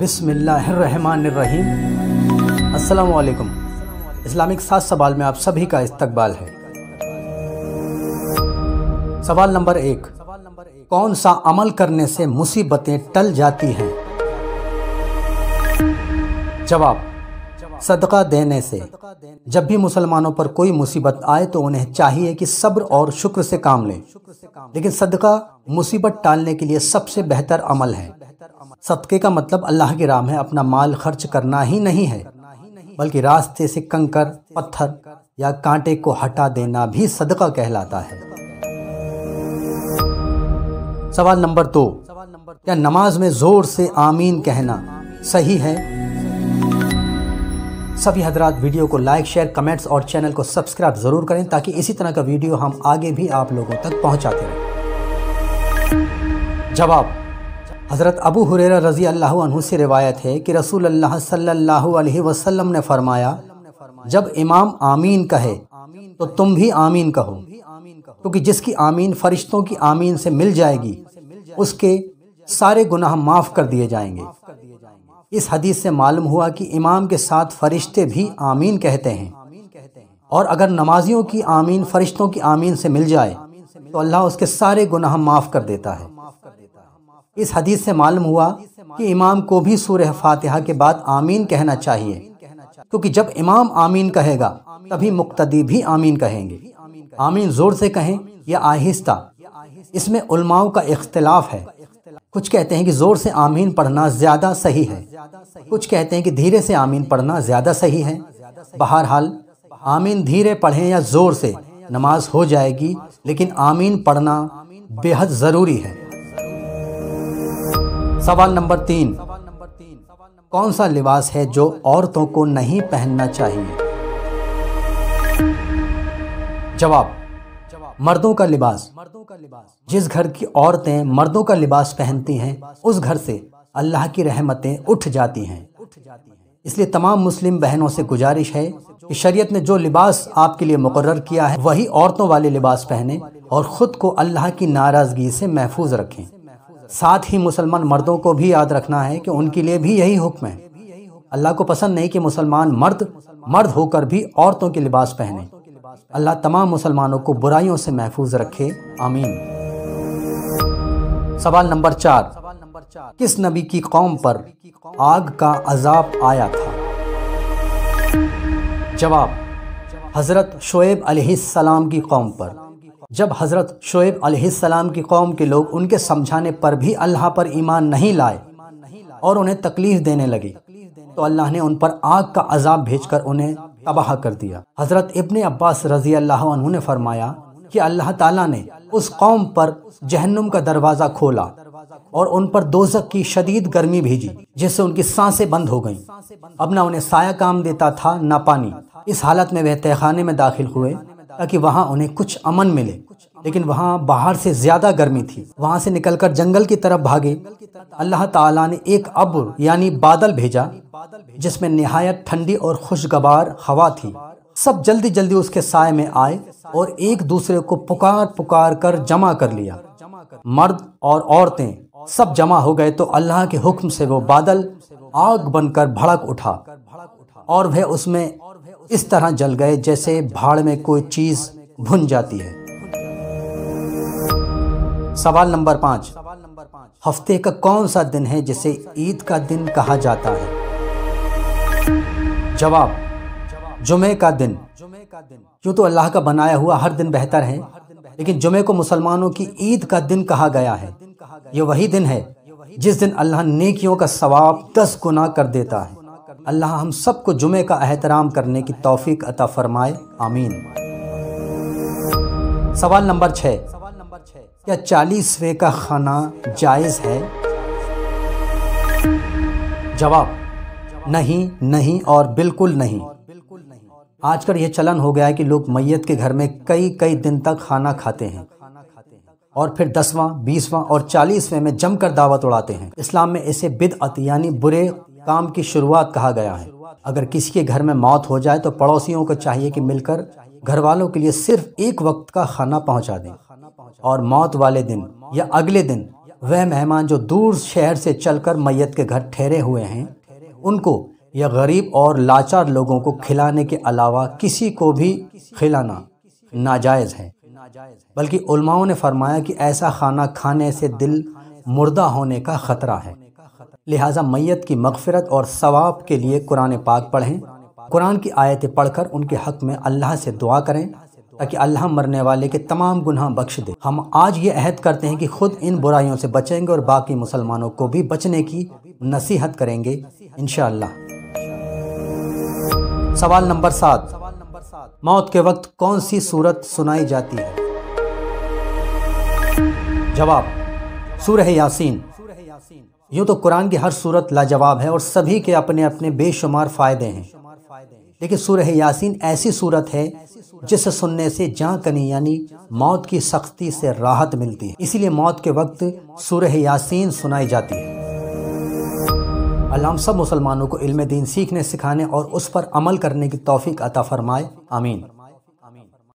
بسم اللہ الرحمن الرحیم۔ السلام علیکم۔ اسلامک 7 سوال میں آپ سبھی کا استقبال ہے۔ سوال نمبر 1، کون سا عمل کرنے سے مصیبتیں ٹل جاتی ہیں؟ جواب، صدقہ دینے سے۔ جب بھی مسلمانوں پر کوئی مصیبت آئے تو انہیں چاہیے کہ صبر اور شکر سے کام لیں، لیکن صدقہ مصیبت ٹالنے کے لیے سب سے بہتر عمل ہے۔ صدقے کا مطلب اللہ کی راہ میں اپنا مال خرچ کرنا ہی نہیں ہے، بلکہ راستے سے کنکر، پتھر یا کانٹے کو ہٹا دینا بھی صدقہ کہلاتا ہے۔ سوال نمبر 2، کیا نماز میں زور سے آمین کہنا صحیح ہے؟ سبھی حضرات ویڈیو کو لائک، شیئر، کمنٹس اور چینل کو سبسکرائب ضرور کریں تاکہ اسی طرح کا ویڈیو ہم آگے بھی آپ لوگوں تک پہنچاتے رہیں۔ جواب، حضرت ابو ہریرہ رضی اللہ عنہ سے روایت ہے کہ رسول اللہ صلی اللہ علیہ وسلم نے فرمایا، جب امام آمین کہے تو تم بھی آمین کہو، کیونکہ جس کی آمین فرشتوں کی آمین سے مل جائے گی اس کے سارے گناہ معاف کر دیے جائیں گے۔ اس حدیث سے معلوم ہوا کہ امام کے ساتھ فرشتے بھی آمین کہتے ہیں، اور اگر نمازیوں کی آمین فرشتوں کی آمین سے مل جائے تو اللہ اس کے سارے گناہ معاف کر دیتا ہے۔ اس حدیث سے معلوم ہوا کہ امام کو بھی سورہ فاتحہ کے بعد آمین کہنا چاہیے، کیونکہ جب امام آمین کہے گا تبھی مقتدی بھی آمین کہیں گے۔ آمین زور سے کہیں یا آہستہ، اس میں علماء کا اختلاف ہے۔ کچھ کہتے ہیں کہ زور سے آمین پڑھنا زیادہ صحیح ہے، کچھ کہتے ہیں کہ دھیرے سے آمین پڑھنا زیادہ صحیح ہے۔ بہرحال آمین دھیرے پڑھیں یا زور سے نماز ہو جائے گی، لیکن آمین پڑھنا بے حد ضروری ہے۔ سوال نمبر 3، کون سا لباس ہے جو عورتوں کو نہیں پہننا چاہیے؟ جواب، مردوں کا لباس۔ جس گھر کی عورتیں مردوں کا لباس پہنتی ہیں اس گھر سے اللہ کی رحمتیں اٹھ جاتی ہیں۔ اس لیے تمام مسلم بہنوں سے گزارش ہے کہ شریعت نے جو لباس آپ کے لیے مقرر کیا ہے وہی عورتوں والے لباس پہنیں اور خود کو اللہ کی ناراضگی سے محفوظ رکھیں۔ ساتھ ہی مسلمان مردوں کو بھی یاد رکھنا ہے کہ ان کے لیے بھی یہی حکم ہے۔ اللہ کو پسند نہیں کہ مسلمان مرد ہو کر بھی عورتوں کے لباس پہنے۔ اللہ تمام مسلمانوں کو برائیوں سے محفوظ رکھے، آمین۔ سوال نمبر 4، کس نبی کی قوم پر آگ کا عذاب آیا تھا؟ جواب، حضرت شعیب علیہ السلام کی قوم پر۔ جب حضرت شعیب علیہ السلام کی قوم کے لوگ ان کے سمجھانے پر بھی اللہ پر ایمان نہیں لائے اور انہیں تکلیف دینے لگے تو اللہ نے ان پر آگ کا عذاب بھیج کر انہیں تباہ کر دیا۔ حضرت ابن عباس رضی اللہ عنہ نے فرمایا کہ اللہ تعالیٰ نے اس قوم پر جہنم کا دروازہ کھولا اور ان پر دوزخ کی شدید گرمی بھیجی، جس سے ان کی سانسیں بند ہو گئیں۔ اب نہ انہیں سایہ کام دیتا تھا نہ پانی۔ اس حالت میں وہ تہہ خانے میں داخل ہوئے تاکہ وہاں انہیں کچھ امن ملے، لیکن وہاں باہر سے زیادہ گرمی تھی۔ وہاں سے نکل کر جنگل کی طرف بھاگے۔ اللہ تعالیٰ نے ایک ابر یعنی بادل بھیجا جس میں نہایت ٹھنڈی اور خوشگوار ہوا تھی۔ سب جلدی جلدی اس کے سائے میں آئے اور ایک دوسرے کو پکار کر جمع کر لیا۔ مرد اور عورتیں سب جمع ہو گئے تو اللہ کے حکم سے وہ بادل آگ بن کر بھڑک اٹھا اور وہ اس میں اس طرح جل گئے جیسے بھاڑ میں کوئی چیز بھن جاتی ہے۔ سوال نمبر 5، ہفتے کا کون سا دن ہے جسے عید کا دن کہا جاتا ہے؟ جواب، جمعے کا دن۔ کیوں تو اللہ کا بنایا ہوا ہر دن بہتر ہے، لیکن جمعے کو مسلمانوں کی عید کا دن کہا گیا ہے۔ یہ وہی دن ہے جس دن اللہ نیکیوں کا ثواب 10 گنا کر دیتا ہے۔ اللہ ہم سب کو جمعے کا احترام کرنے کی توفیق عطا فرمائے، آمین۔ سوال نمبر 6، کیا 40ویں کا کھانا جائز ہے؟ جواب، نہیں اور بالکل نہیں۔ آج کل یہ چلن ہو گیا ہے کہ لوگ میت کے گھر میں کئی دن تک کھانا کھاتے ہیں اور پھر 10واں، 20واں اور 40ویں میں جم کر دعوت اڑاتے ہیں۔ اسلام میں اسے بدعت یعنی برے کام کی شروعات کہا گیا ہے۔ اگر کسی کے گھر میں موت ہو جائے تو پڑوسیوں کو چاہیے کہ مل کر گھر والوں کے لیے صرف ایک وقت کا کھانا پہنچا دیں، اور موت والے دن یا اگلے دن وہ مہمان جو دور شہر سے چل کر میت کے گھر ٹھہرے ہوئے ہیں، ان کو یا غریب اور لاچار لوگوں کو کھلانے کے علاوہ کسی کو بھی کھلانا ناجائز ہے، بلکہ علماء نے فرمایا کہ ایسا کھانا کھانے سے دل مردہ ہونے کا خطرہ ہے۔ لہٰذا میت کی مغفرت اور ثواب کے لیے قرآن پاک پڑھیں، قرآن کی آیتیں پڑھ کر ان کے حق میں اللہ سے دعا کریں تاکہ اللہ مرنے والے کے تمام گناہ بخش دے۔ ہم آج یہ عہد کرتے ہیں کہ خود ان برائیوں سے بچیں گے اور باقی مسلمانوں کو بھی بچنے کی نصیحت کریں گے انشاءاللہ۔ سوال نمبر 7، موت کے وقت کون سی سورت سنائی جاتی ہے؟ جواب، سورہ یاسین۔ یوں تو قرآن کی ہر سورت لاجواب ہے اور سبھی کے اپنے اپنے بے شمار فائدے ہیں، لیکن سورہ یاسین ایسی سورت ہے جسے سننے سے جاں کنی یعنی موت کی سختی سے راحت ملتی ہے، اسی لیے موت کے وقت سورہ یاسین سنائی جاتی ہے۔ اللہ ہم سب مسلمانوں کو علم دین سیکھنے، سکھانے اور اس پر عمل کرنے کی توفیق عطا فرمائے، آمین۔